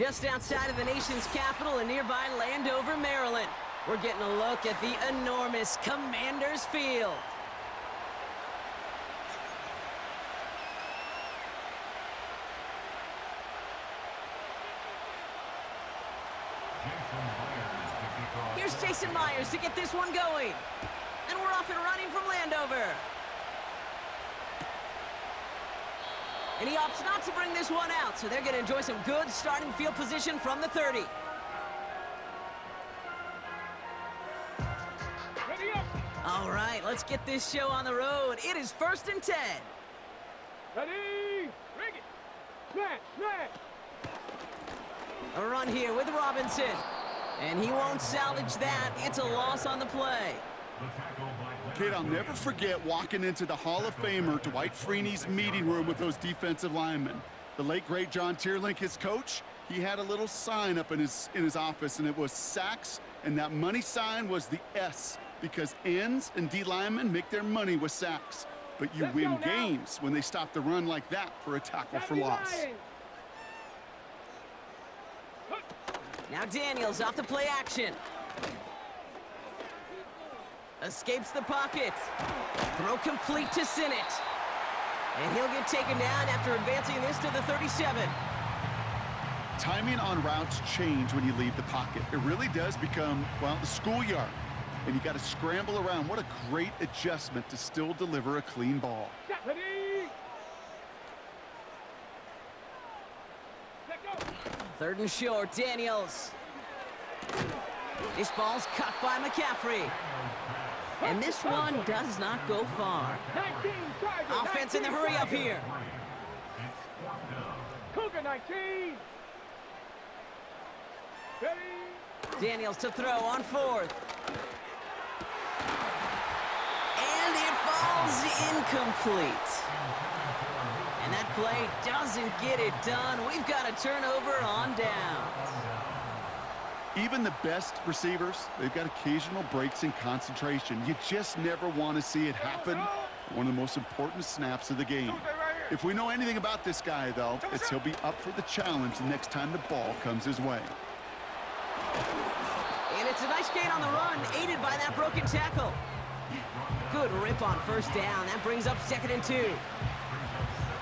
Just outside of the nation's capital in nearby Landover, Maryland, we're getting a look at the enormous Commanders Field. Here's Jason Myers to get this one going. And we're off and running from Landover. And he opts not to bring this one out, so they're going to enjoy some good starting field position from the 30. All right, let's get this show on the road. It is 1st and 10. Ready? Rig it. Smash, smash. A run here with Robinson. And he won't salvage that. It's a loss on the play. Kid, I'll never forget walking into the Hall of Famer Dwight Freeney's meeting room with those defensive linemen. The late, great John Tierlink, his coach, he had a little sign up in his office, and it was sacks, and that money sign was the S, because ends and D linemen make their money with sacks. But you win games when they stop the run like that for a tackle for loss. Now Daniels off the play action. Escapes the pocket. Throw complete to Sinnott. And he'll get taken down after advancing this to the 37. Timing on routes change when you leave the pocket. It really does become, well, the schoolyard. And you got to scramble around. What a great adjustment to still deliver a clean ball. Third and short, Daniels. This ball's cut by McCaffrey. And this one does not go far. Offense in the hurry up here. Cougar 19. Daniels to throw on 4th. And it falls incomplete. And that play doesn't get it done. We've got a turnover on down. Even the best receivers, they've got occasional breaks in concentration. You just never want to see it happen. One of the most important snaps of the game. If we know anything about this guy, though, it's he'll be up for the challenge the next time the ball comes his way. And it's a nice gain on the run, aided by that broken tackle. Good rip on 1st down. That brings up 2nd and 2.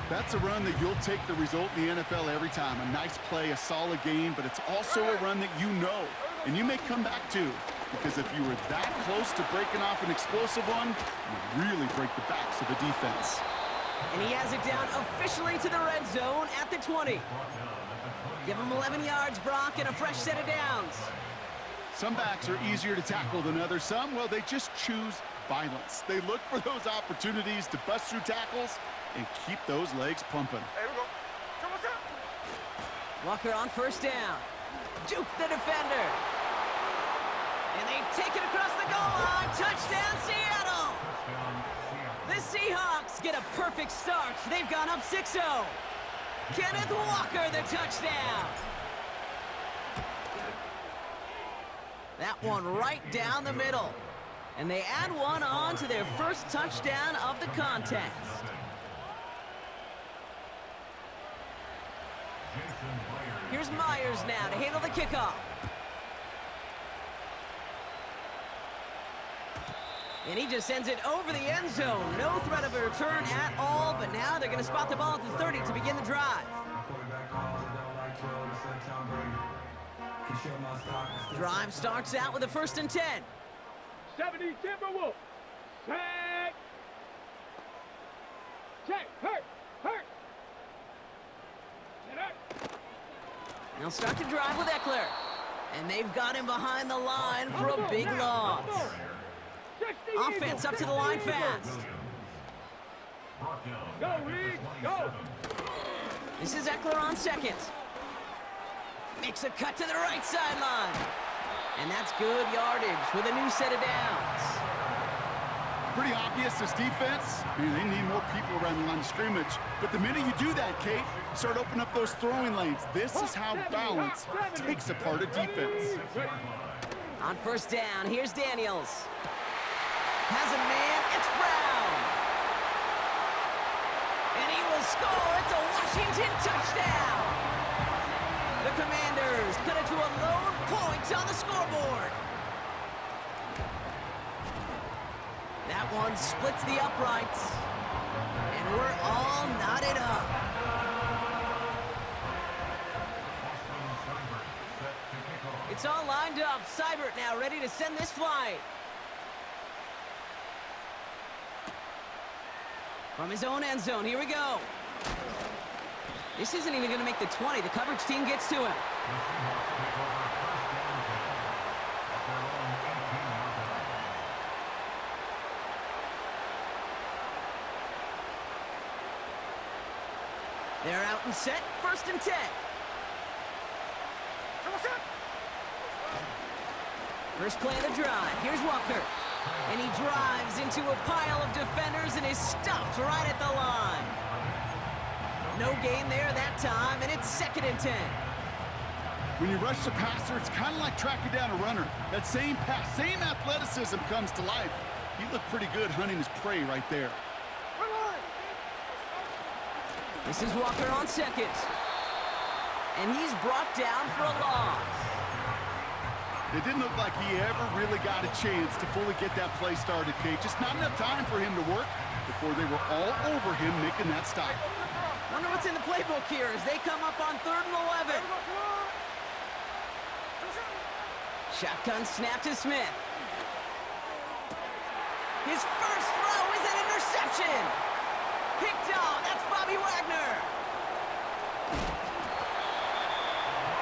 That's a run that you'll take the result in the NFL every time. A nice play, a solid game, but it's also a run that you know, and you may come back to. Because if you were that close to breaking off an explosive one, you really break the backs of a defense. And he has it down officially to the red zone at the 20. Give him 11 yards, Brock, and a fresh set of downs. Some backs are easier to tackle than others. Some, well, they just choose violence. They look for those opportunities to bust through tackles and keep those legs pumping. Hey, we go. Come on, come. Walker on 1st down. Juke the defender. And they take it across the goal line. Touchdown, Seattle. The Seahawks get a perfect start. They've gone up 6-0. Kenneth Walker, the touchdown. That one right down the middle. And they add one on to their first touchdown of the contest. Here's Myers now to handle the kickoff. And he just sends it over the end zone. No threat of a return at all, but now they're going to spot the ball at the 30 to begin the drive. Drive starts out with a 1st and 10. 70 Timberwolves. Check. Check. Hurt. They'll start to drive with Eckler. And they've got him behind the line for a big loss. Offense up to the line fast. Go, Reed. Go. This is Eckler on 2nd. Makes a cut to the right sideline. And that's good yardage with a new set of downs. Pretty obvious, this defense, man, they need more people around the line of scrimmage. But the minute you do that, Kate, start opening up those throwing lanes. This is how balance takes apart a defense. On 1st down, here's Daniels. Has a man, it's Brown. And he will score. It's a Washington touchdown. The Commanders cut it to a lone point on the scoreboard. That one splits the uprights. And we're all knotted up. It's all lined up. Seibert now ready to send this flight. From his own end zone, here we go. This isn't even going to make the 20. The coverage team gets to him. They're out and set. 1st and 10. First play of the drive. Here's Walker. And he drives into a pile of defenders and is stopped right at the line. No gain there that time, and it's 2nd and 10. When you rush the passer, it's kind of like tracking down a runner. That same pass, same athleticism comes to life. He looked pretty good hunting his prey right there. This is Walker on 2nd. And he's brought down for a loss. It didn't look like he ever really got a chance to fully get that play started, Kate. Just not enough time for him to work before they were all over him making that stop. Wonder what's in the playbook here as they come up on 3rd and 11. Shotgun snap to Smith. His first throw is an interception. Picked off. That's Bobby Wagner.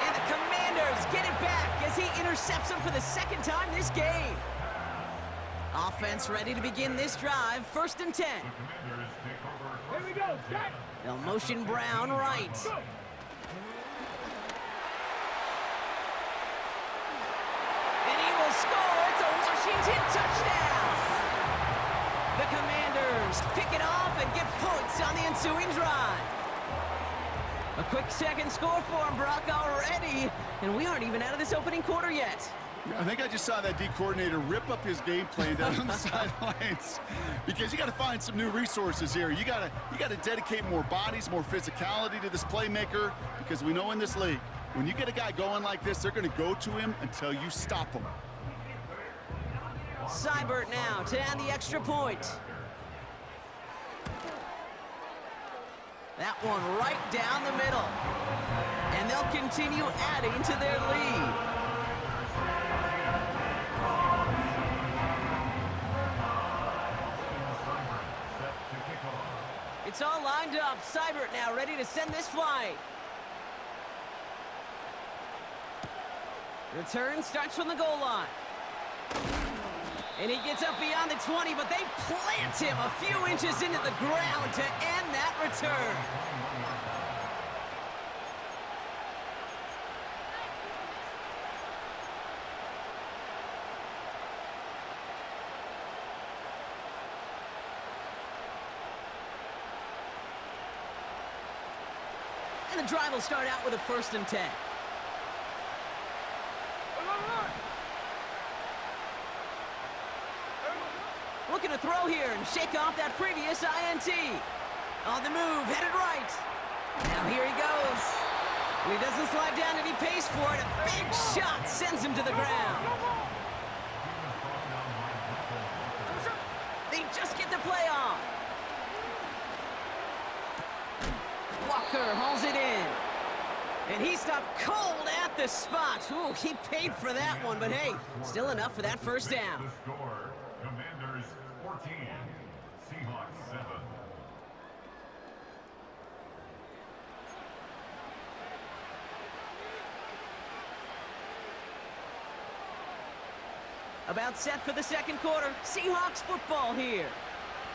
And the Commanders get it back as he intercepts him for the 2nd time this game. Offense ready to begin this drive. 1st and 10. Here we go. Set. They'll motion Brown right. Go. And he will score. It's a Washington touchdown. The Commanders pick it off and get points on the ensuing drive. A quick 2nd score for him, Brock, already. And we aren't even out of this opening quarter yet. I think I just saw that D coordinator rip up his game plan down on the sidelines, because you got to find some new resources here. You got to dedicate more bodies, more physicality to this playmaker, because we know in this league, when you get a guy going like this, they're going to go to him until you stop him. Seibert now to add the extra point. That one right down the middle. And they'll continue adding to their lead. It's all lined up. Seibert now ready to send this flight. Return starts from the goal line. And he gets up beyond the 20, but they plant him a few inches into the ground to end that return. And the drive will start out with a 1st and 10. Looking to throw here and shake off that previous INT. On the move, headed right. Now here he goes. And he doesn't slide down and he pays for it. A big shot sends him to the ground. They just get the play off. Walker hauls it in. And he stopped cold at the spot. Ooh, he paid for that one, but hey, still enough for that 1st down. Commanders 14, Seahawks 7. About set for the 2nd quarter. Seahawks football here.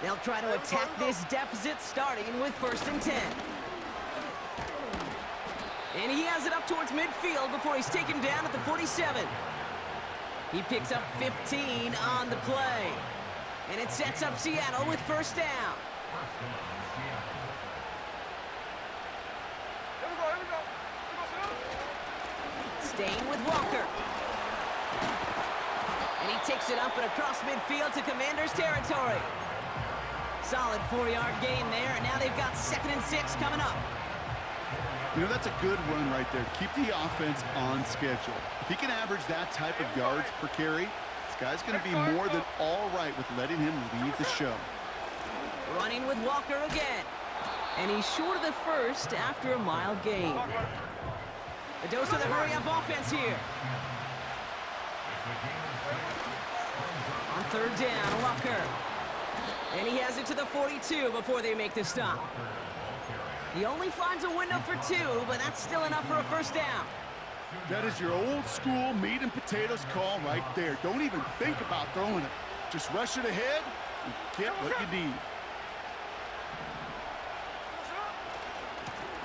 They'll try to attack this deficit starting with 1st and 10. And he has it up towards midfield before he's taken down at the 47. He picks up 15 on the play. And it sets up Seattle with 1st down. Staying with Walker. And he takes it up and across midfield to Commanders territory. Solid 4-yard gain there, and now they've got 2nd and 6 coming up. You know, that's a good run right there. Keep the offense on schedule. If he can average that type of yards per carry, this guy's going to be more than all right with letting him lead the show. Running with Walker again. And he's short of the first after a mild gain. A dose of the hurry-up offense here. On third down, Walker. And he has it to the 42 before they make the stop. He only finds a window for 2, but that's still enough for a first down. That is your old school meat and potatoes call right there. Don't even think about throwing it. Just rush it ahead and get what you need.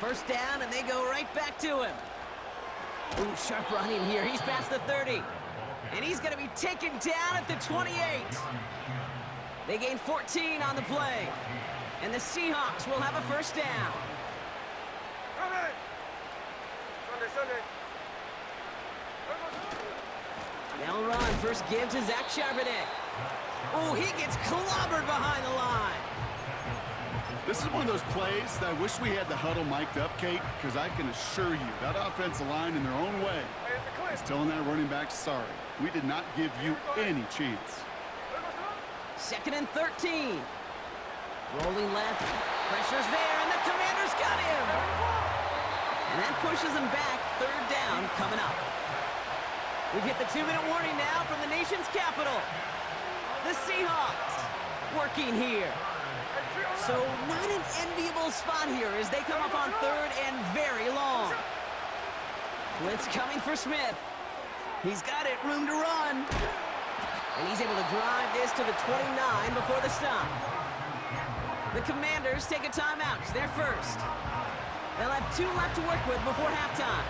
First down, and they go right back to him. Ooh, sharp running here. He's past the 30. And he's going to be taken down at the 28. They gain 14 on the play. And the Seahawks will have a first down. They'll run. First give to Zach Charbonnet. Oh, he gets clobbered behind the line. This is one of those plays that I wish we had the huddle mic'd up, Kate, because I can assure you that offensive line in their own way is telling that running back, sorry, we did not give you any chance. 2nd and 13. Rolling left. Pressure's there, and the Commanders got him. And that pushes him back. Third down coming up. We've hit the 2-minute warning now from the nation's capital. The Seahawks working here. So not an enviable spot here as they come up on third and very long. Blitz coming for Smith. He's got it, room to run. And he's able to drive this to the 29 before the stop. The Commanders take a timeout. It's their first. They'll have 2 left to work with before halftime.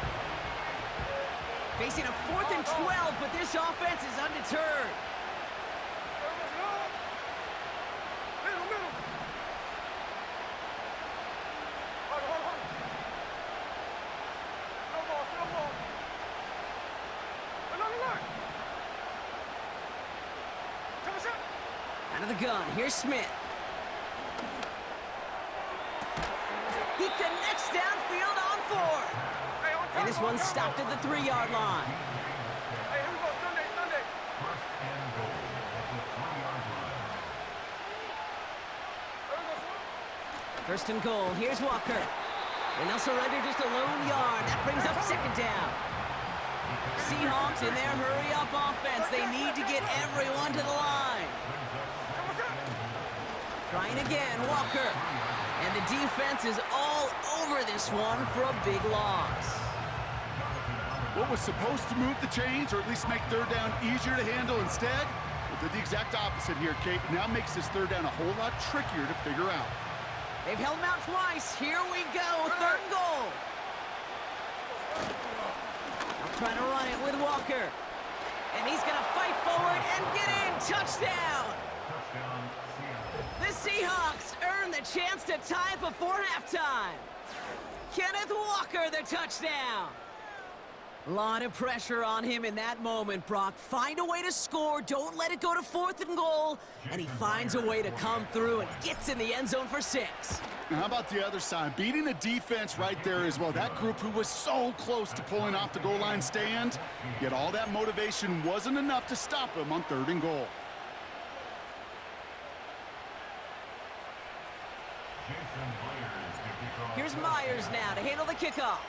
Facing a 4th and 12, but this offense is undeterred. Out of the gun, here's Smith. He connects downfield on 4th. And this one's stopped at the 3-yard line. First and goal, here's Walker. And they'll surrender just a lone yard. That brings up 2nd down. Seahawks in their hurry-up offense. They need to get everyone to the line. Trying again, Walker. And the defense is all over this one for a big loss. What was supposed to move the chains or at least make third down easier to handle instead? Well, did the exact opposite here, Kate. Now makes this third down a whole lot trickier to figure out. They've held him out twice. Here we go, 3rd and goal. Now trying to run it with Walker. And he's going to fight forward and get in. Touchdown. The Seahawks earn the chance to tie it before halftime. Kenneth Walker, the touchdown. A lot of pressure on him in that moment, Brock. Find a way to score. Don't let it go to 4th and goal. And he finds a way to come through and gets in the end zone for 6. Now, how about the other side? Beating the defense right there as well. That group who was so close to pulling off the goal line stand, yet all that motivation wasn't enough to stop him on 3rd and goal. Here's Myers now to handle the kickoff.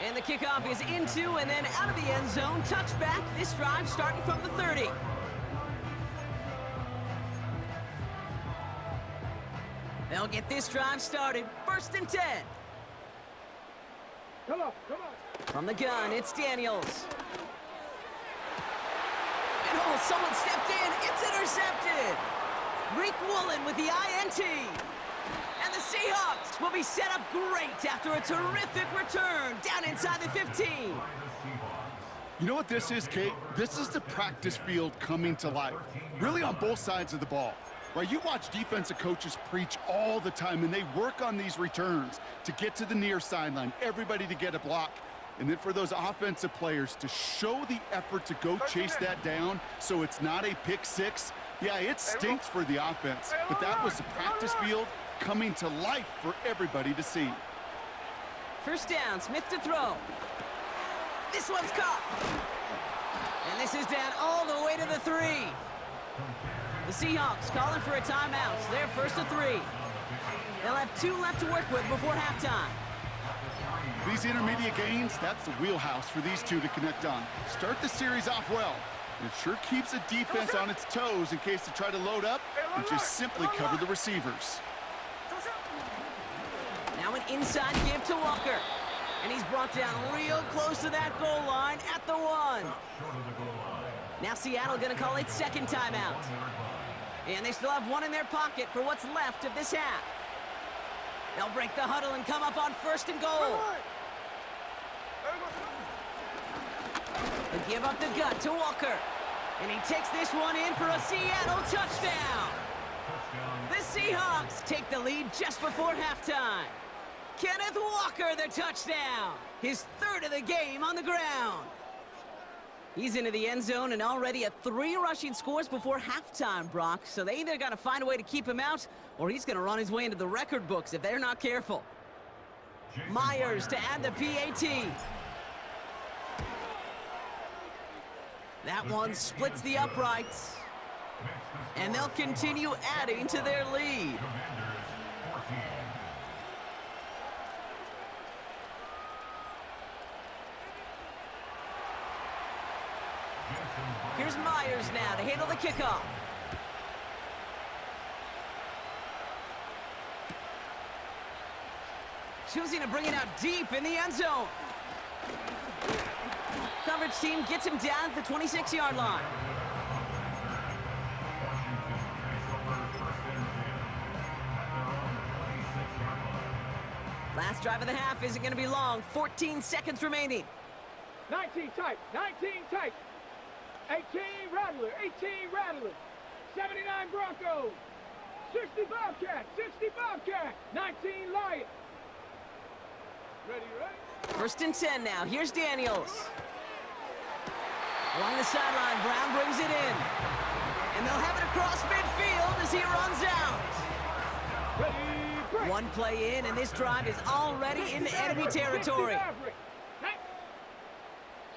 And the kickoff is into and then out of the end zone. Touchback. This drive starting from the 30. They'll get this drive started. 1st and 10. Come on. From the gun, it's Daniels. And oh, someone stepped in. It's intercepted. Reek Woolen with the INT. And the Seahawks will be set up great after a terrific return down inside the 15. You know what this is, Kate? This is the practice field coming to life, really on both sides of the ball. Right, you watch defensive coaches preach all the time, and they work on these returns to get to the near sideline, everybody to get a block, and then for those offensive players to show the effort to go chase that down so it's not a pick 6. Yeah, it stinks for the offense, but that was a practice field coming to life for everybody to see. First down, Smith to throw. This one's caught. And this is down all the way to the 3. The Seahawks calling for a timeout. So they're first to 3. They'll have 2 left to work with before halftime. These intermediate gains, that's the wheelhouse for these two to connect on. Start the series off well. It sure keeps the defense on its toes in case they try to load up and just simply cover the receivers. Now an inside give to Walker. And he's brought down real close to that goal line at the 1. Now Seattle gonna call its second timeout. And they still have 1 in their pocket for what's left of this half. They'll break the huddle and come up on first and goal. They give up the gut to Walker. And he takes this one in for a Seattle touchdown. The Seahawks take the lead just before halftime. Kenneth Walker, the touchdown. His 3rd of the game on the ground. He's into the end zone and already at 3 rushing scores before halftime, Brock. So they either got to find a way to keep him out, or he's going to run his way into the record books if they're not careful. Myers to add the PAT. That one splits the uprights. And they'll continue adding to their lead. Here's Myers now to handle the kickoff. Choosing to bring it out deep in the end zone. Coverage team gets him down at the 26-yard line. Last drive of the half isn't going to be long. 14 seconds remaining. 19 tight, 19 tight. 18 Rattler, 18 Rattler. 79 Broncos. 60 Bobcat, 60 Bobcat. 19 Lion. Ready, right? First and 10 now. Here's Daniels. Along the sideline, Brown brings it in. And they'll have it across midfield as he runs out. Ready, break. 1 play in, and this drive is already into enemy territory.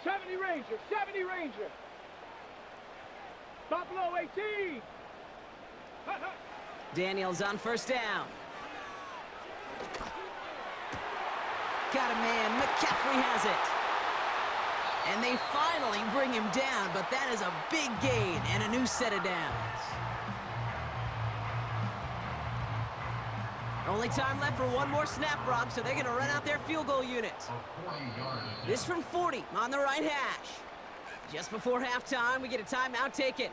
70 Ranger, 70 Ranger. Buffalo 18. Daniels on first down. Got a man. McCaffrey has it. And they finally bring him down, but that is a big gain and a new set of downs. Only time left for 1 more snap, Rob, so they're going to run out their field goal unit. This from 40 on the right hash. Just before halftime, we get a timeout taken.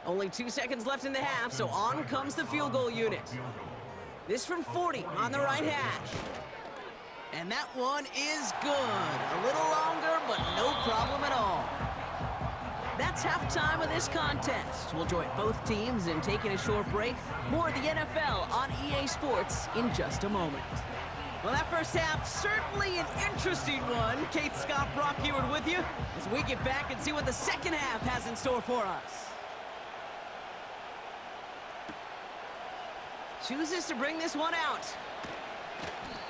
Only 2 seconds left in the half, so on comes the field goal unit. This from 40 on the right hash. And that one is good. A little longer, but no problem at all. That's halftime of this contest. We'll join both teams in taking a short break. More of the NFL on EA Sports in just a moment. Well, that first half, certainly an interesting one. Kate Scott, Brock Heward with you as we get back and see what the second half has in store for us. Chooses to bring this one out.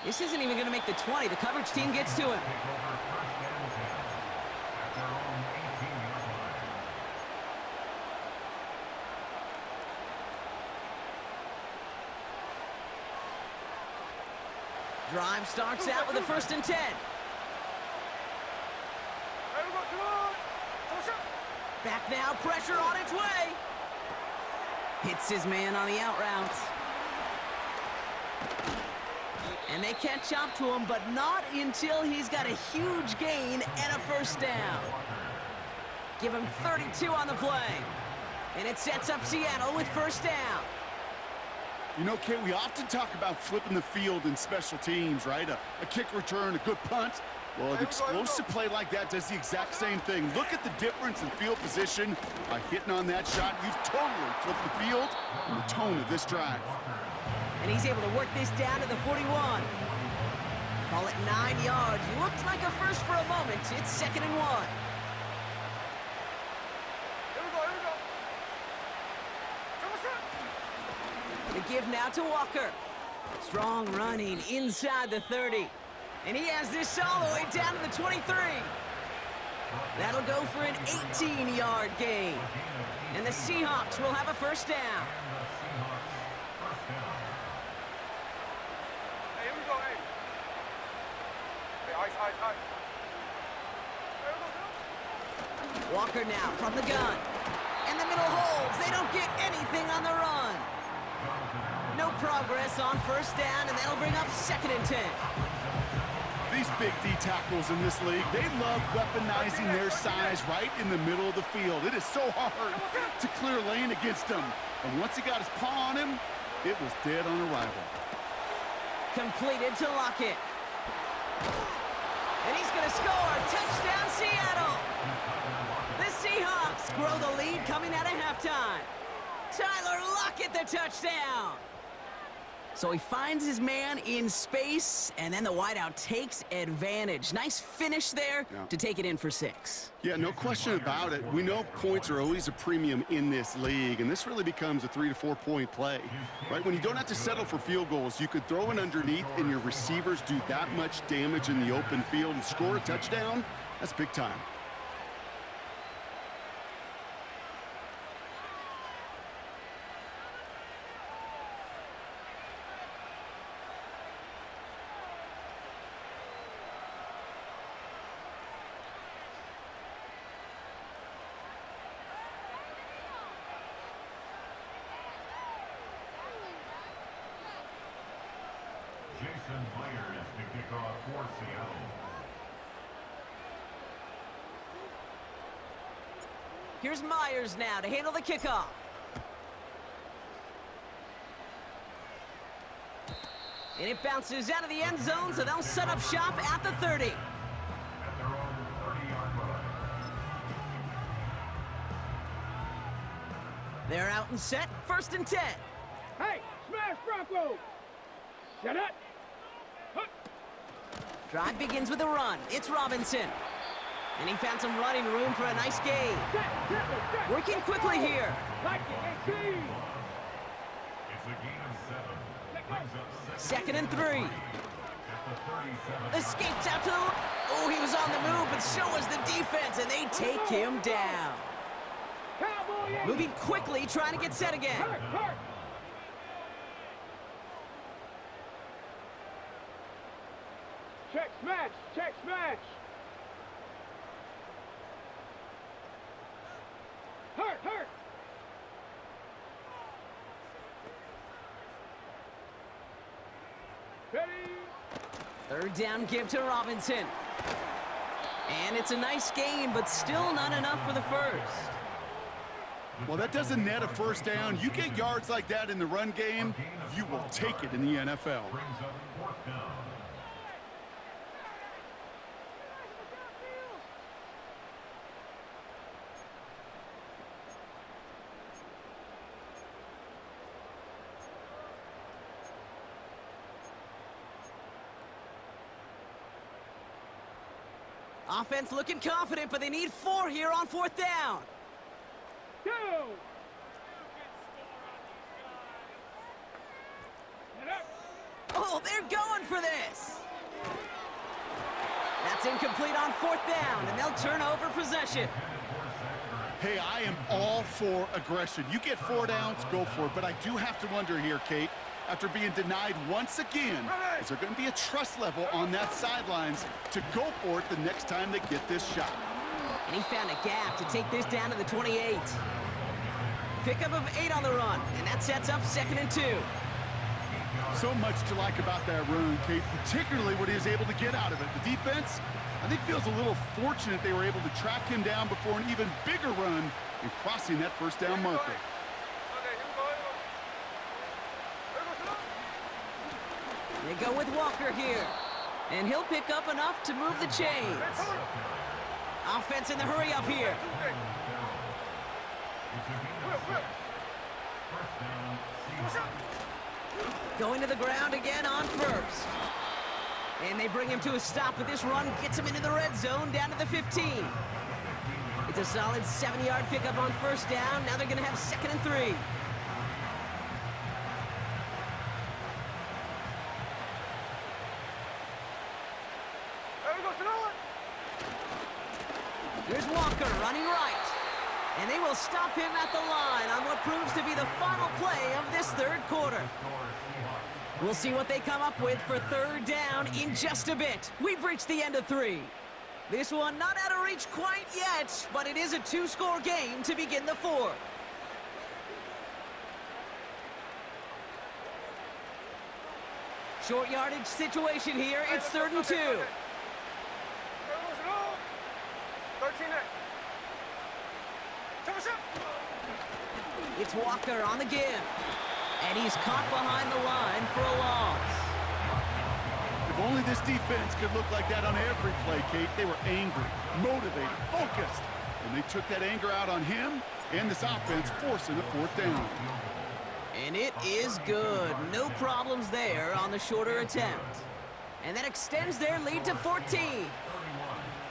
This isn't even going to make the 20. The coverage team gets to him. Drive starts out with a first and 10. Back now, pressure on its way. Hits his man on the out route. And they catch up to him, but not until he's got a huge gain and a first down. Give him 32 on the play. And it sets up Seattle with first down. You know, Kate, we often talk about flipping the field in special teams, right? A kick return, a good punt. Well, an explosive play like that does the exact same thing. Look at the difference in field position. By hitting on that shot, you've totally flipped the field and the tone of this drive. And he's able to work this down to the 41. Call it 9 yards. Looked like a first for a moment. It's 2nd and 1. The give now to Walker. Strong running inside the 30. And he has this all the way down to the 23. That'll go for an 18-yard gain. And the Seahawks will have a first down. Hey, here we go, hey. Hey, ice. Walker now from the gun. And the middle holds. They don't get anything on the run. No progress on first down, and that'll bring up 2nd and 10. These big D tackles in this league, they love weaponizing their size right in the middle of the field. It is so hard to clear lane against him. And once he got his paw on him, it was dead on arrival. Completed to Lockett. And he's going to score. Touchdown, Seattle. The Seahawks grow the lead coming out of halftime. Tyler Lockett, the touchdown. So he finds his man in space, and then the wideout takes advantage. Nice finish there to take it in for 6. Yeah, no question about it. We know points are always a premium in this league, and this really becomes a 3 to 4 point play, right? When you don't have to settle for field goals, you could throw it underneath, and your receivers do that much damage in the open field and score a touchdown. That's big time. Jason Myers to kick off for Seattle. Here's Myers now to handle the kickoff. And it bounces out of the end zone, so they'll set up shop at the 30. At their own 30-yard line. They're out and set, 1st and 10. Hey, smash Bronco. Shut up. Drive begins with a run. It's Robinson. And he found some running room for a nice gain. Working quickly here. Like it, 18. It's a gain of 7. Brings up 2nd and 3. at the 37. Escapes out to the... Oh, he was on the move, but so was the defense, and they take him down. Cowboy 8. Moving quickly, trying to get set again. Hurt. Check smash. Hurt. Ready. 3rd down give to Robinson. And it's a nice gain, but still not enough for the first. Well, that doesn't net a first down. You get yards like that in the run game, you will take it in the NFL. Brings up 4th down. Offense looking confident, but they need 4 here on 4th down. Go. Oh, they're going for this. That's incomplete on 4th down, and they'll turn over possession. Hey, I am all for aggression. You get 4 downs, go for it. But I do have to wonder here, Kate, after being denied once again, is there going to be a trust level on that sidelines to go for it the next time they get this shot? And he found a gap to take this down to the 28. Pickup of 8 on the run, and that sets up 2nd and 2. So much to like about that run, Kate, particularly what he was able to get out of it. The defense, I think, feels a little fortunate they were able to track him down before an even bigger run and crossing that first down marker. They go with Walker here. And he'll pick up enough to move the chains. Offense in the hurry up here. Going to the ground again on first. And they bring him to a stop, but this run gets him into the red zone down to the 15. It's a solid 7-yard pickup on first down. Now they're going to have 2nd and 3. Here's Walker running right. And they will stop him at the line on what proves to be the final play of this 3rd quarter. We'll see what they come up with for 3rd down in just a bit. We've reached the end of 3. This one not out of reach quite yet, but it is a 2-score game to begin the 4th. Short yardage situation here. It's 3rd and 2. 13. It's Walker on the give. And he's caught behind the line for a loss. If only this defense could look like that on every play, Kate. They were angry, motivated, focused. And they took that anger out on him and this offense, forcing a 4th down. And it is good. No problems there on the shorter attempt. And that extends their lead to 14.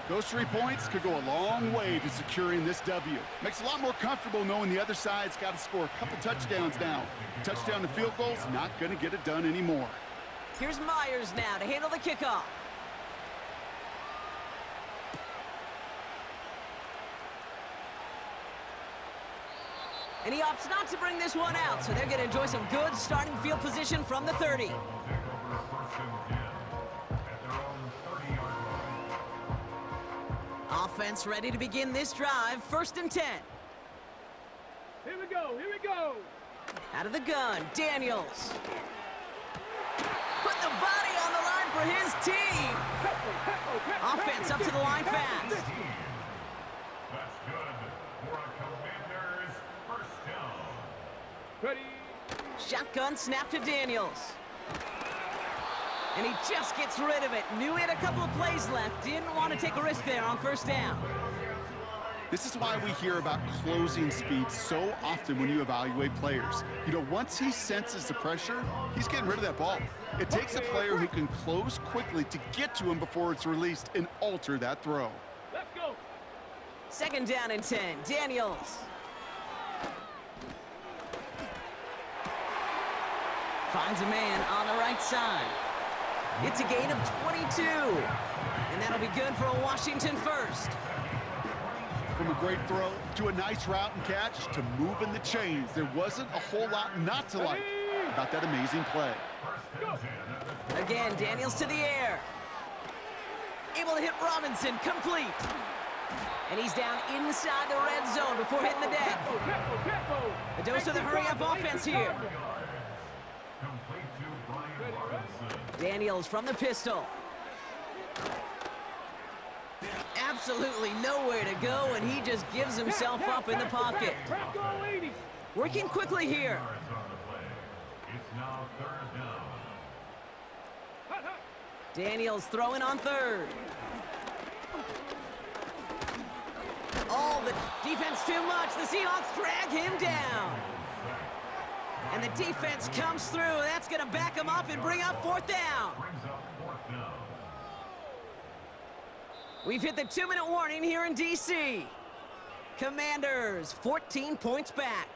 Those 3 points could go a long way to securing this W. Makes it a lot more comfortable knowing the other side's got to score a couple touchdowns now. Touchdown to field goals, not going to get it done anymore. Here's Myers now to handle the kickoff. And he opts not to bring this one out, so they're going to enjoy some good starting field position from the 30. Offense ready to begin this drive. 1st and 10. Here we go, here we go. Out of the gun, Daniels. Put the body on the line for his team. Offense up to the line fast. That's good for a Commanders 1st down. Ready. Shotgun snap to Daniels. And he just gets rid of it. Knew he had a couple of plays left. Didn't want to take a risk there on 1st down. This is why we hear about closing speed so often when you evaluate players. You know, once he senses the pressure, he's getting rid of that ball. It takes a player who can close quickly to get to him before it's released and alter that throw. Let's go. 2nd down and 10. Daniels. Finds a man on the right side. It's a gain of 22. And that'll be good for a Washington 1st. From a great throw to a nice route and catch to moving the chains, there wasn't a whole lot not to like about that amazing play. Again, Daniels to the air. Able to hit Robinson, complete. And he's down inside the red zone before hitting the deck. A dose of the hurry-up offense here. Daniels from the pistol. Absolutely nowhere to go, and he just gives himself up in the pocket. Working quickly here. It's now 3rd down. Daniels throwing on 3rd. Oh, the defense too much. The Seahawks drag him down. And the defense comes through. That's going to back him up and bring up 4th down. We've hit the 2-minute warning here in D.C. Commanders, 14 points back.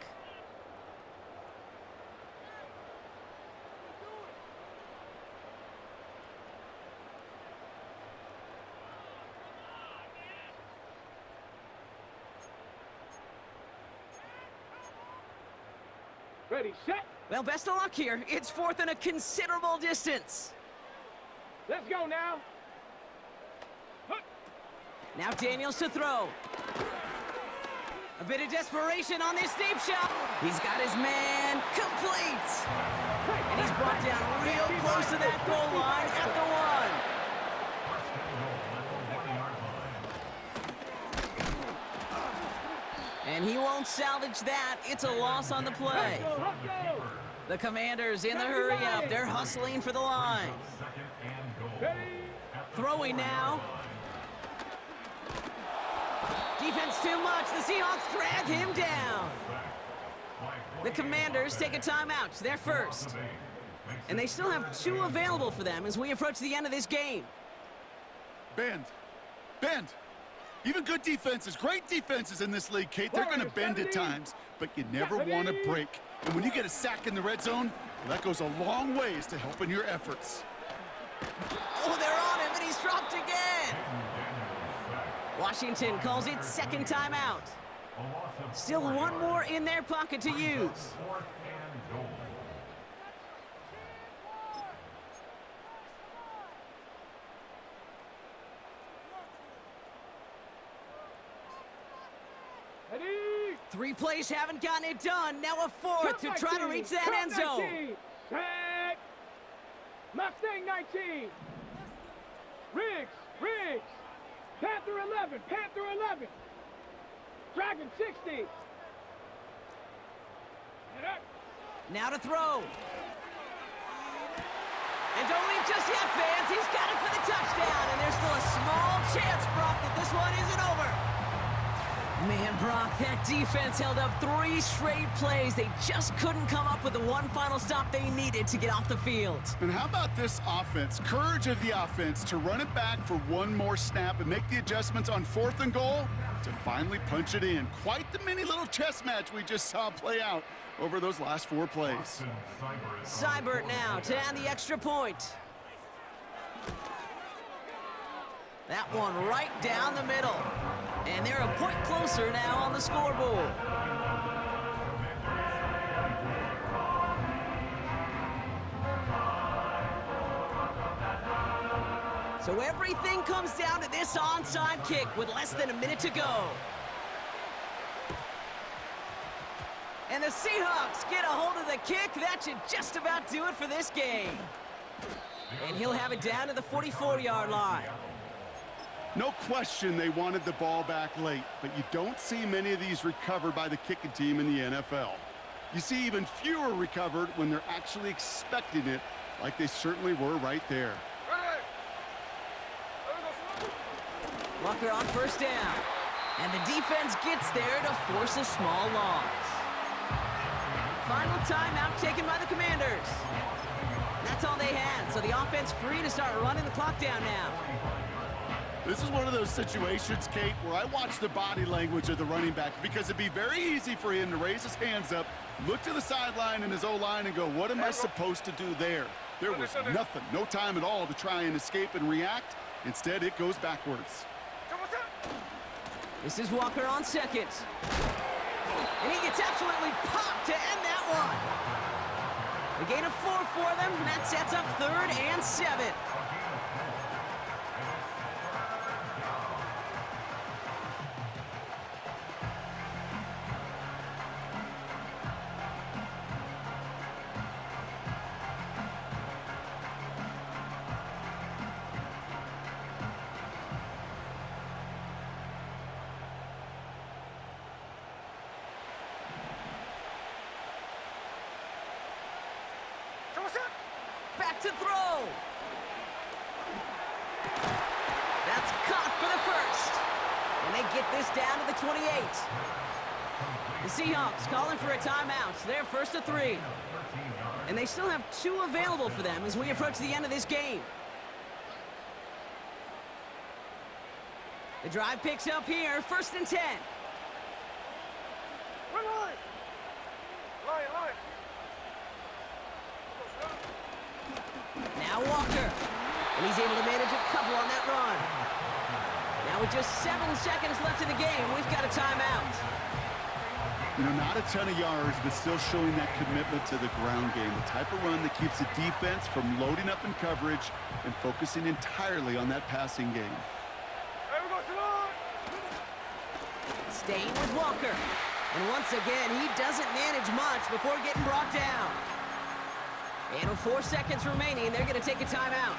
Ready, set. Well, best of luck here. It's 4th and a considerable distance. Let's go now. Now Daniels to throw. A bit of desperation on this deep shot. He's got his man complete. And he's brought down real close to that goal line at the 1. And he won't salvage that. It's a loss on the play. The Commanders in the hurry-up. They're hustling for the line. Ready. Throwing now. Defense too much. The Seahawks drag him down. The Commanders take a timeout. They're first. And they still have 2 available for them as we approach the end of this game. Bend. Bend. Even good defenses, great defenses in this league, Kate, they're going to bend at times, but you never want to break. And when you get a sack in the red zone, well, that goes a long ways to helping your efforts. Oh, they're on him, and he's dropped again. Washington calls it second timeout. Still 1 more in their pocket to use. Ready? 3 plays haven't gotten it done. Now a 4th to try to reach that end zone. 19. Set. Mustang 19. Riggs. Panther 11. Dragon 60. Now to throw. And don't leave just yet, fans. He's got it for the touchdown. And there's still a small chance, Brock, that this one isn't over. Man, Brock, that defense held up 3 straight plays. They just couldn't come up with the one final stop they needed to get off the field. And how about this offense? Courage of the offense to run it back for 1 more snap and make the adjustments on 4th and goal to finally punch it in. Quite the mini little chess match we just saw play out over those last 4 plays. Seibert now to add the extra point. That one right down the middle. And they're a point closer now on the scoreboard. So everything comes down to this onside kick with less than a minute to go. And the Seahawks get a hold of the kick. That should just about do it for this game. And he'll have it down to the 44-yard line. No question they wanted the ball back late, but you don't see many of these recovered by the kicking team in the NFL. You see even fewer recovered when they're actually expecting it, like they certainly were right there. Walker on first down. And the defense gets there to force a small loss. Final timeout taken by the Commanders. That's all they had, so the offense free to start running the clock down now. This is one of those situations, Kate, where I watch the body language of the running back because it'd be very easy for him to raise his hands up, look to the sideline and his O-line and go, what am I supposed to do there? There was nothing, no time at all to try and escape and react. Instead, it goes backwards. This is Walker on second. And he gets absolutely popped to end that one. A gain of 4 for them, and that sets up 3rd and 7. Back to throw. That's caught for the first. And they get this down to the 28. The Seahawks calling for a timeout. They're first to 3. And they still have 2 available for them as we approach the end of this game. The drive picks up here, 1st and 10. Now Walker, and he's able to manage a couple on that run. Now with just 7 seconds left in the game, we've got a timeout. You know, not a ton of yards, but still showing that commitment to the ground game. The type of run that keeps the defense from loading up in coverage and focusing entirely on that passing game. Staying with Walker. And once again, he doesn't manage much before getting brought down. And with 4 seconds remaining, they're going to take a timeout.